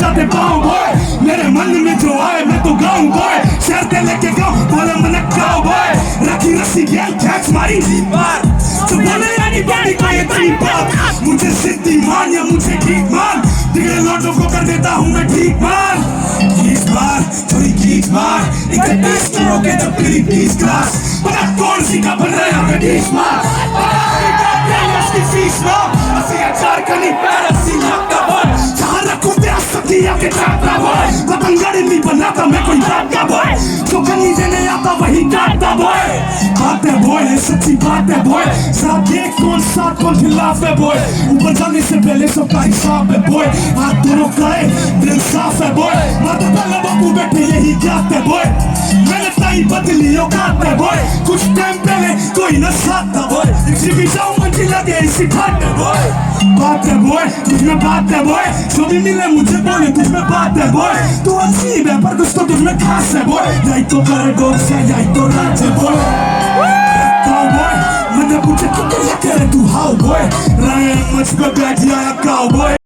जाते पाऊं बॉय, मेरे मन में जो आए मैं तो गाऊं बॉय, शहर ते लेके गाऊं बोले मैंने गाओ बॉय, रखी रस्सी गैल कैच मारी बार, तो बोले यानी बॉडी का ये तीन बार, मुझे सिद्धि मान या मुझे ठीक मान, बिगड़े लौटों को कर देता हूँ मैं ठीक मान, गीत मार थोड़ी गीत मार, इकट्ठीस करो के जब तेरी 20 क्लास, पता कौन सी का बन रहा है डिश मार, की फीस मार, असी अचार का नहीं पैर असी लाख का बॉय, जहाँ रखूं प्यास सकी आके जाता बॉय, पतंगड़ी नहीं बनाता मैं कोई बात का बॉय, जो कहीं देने आता वही काटता बॉय, बात है बॉय है सच्ची बात है बॉय, साथ देख कौन खिलाफ है बॉय, ऊपर जाने से पहले सबका हिसाब है बॉय, हाथ दोनों खड़े दिल साफ है बॉय, माता पहले बापू बैठे यही जाते है बॉय, मैंने ताई बदली औकात है बॉय, कुछ टाइम पहले कोई न साथ था बॉय, इसी भी जाऊं मंजिला दे इसी बात है बॉय, बात है बॉय तुझमें बात है बॉय, जो भी मिले मुझे बोले तुझमें बात है बॉय, तू अजीब है पर कुछ तो तुझमें खास है बॉय, यही तो करे गोल से यही तो राज है बॉय, काउबॉय मैंने पूछे तू क्या करे तू हाउ बॉय, रंग मुझ पे बैठ जाया काउबॉय।